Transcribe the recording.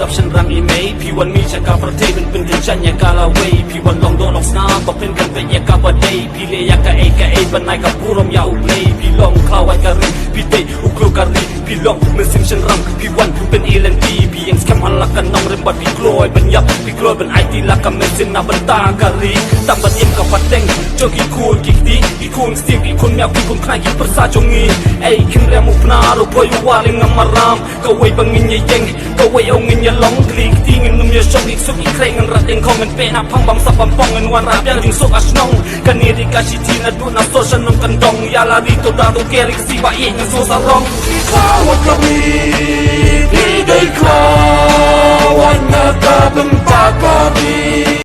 กับฉันรังอีเมย์พี่วันมีจากการประเทศเป็นเดือนฉันอยากกาลาเวพี่วันลองโดนออกสนามบอกเป็นกันเป็นอยากกาบดเดย์พี่เลยอยากกะเอกะเอบันไนกับผู้รำยาอุเพลพี่ลองคลาวไว้การีพี่เตะอุกลูการีพี่ลองเมื่อสิ่งฉันรำพี่วันเป็นเอเลนตีพี่ยังสแคมหันหลักกันน้องเริ่มบัดพี่กลัวบันยับพี่กลัวเป็นไอทีลักกันเมื่อสิ่งนับบันตาการีตั้งบันเอ็มกับฟัดเด้งโจกี่คูนกี่ดีกี่คูนสติกี่คนแมวกี่คนใครกี่ภาษาจงงี้ไอ้คิมเรียมุพนาโรบอยว่าเล่งงามารามก็ไว้บังเงินยังยังก็ไว้เอาเงินยังล้องกลีกที่เงินนุ่มยาชงอีกสุกอีกใครเงินรัดเองของเงินเป็นพังบังสับบังปองเงินวันราบยังจึงสุกอัชนองกันนี่ริกาชิทีนัดดูนับโซชันนงกันดองยาลาดิโตดาโตเกริกสิบะเอ็งโซซาลองข้าวกะมีพี่ได้คลา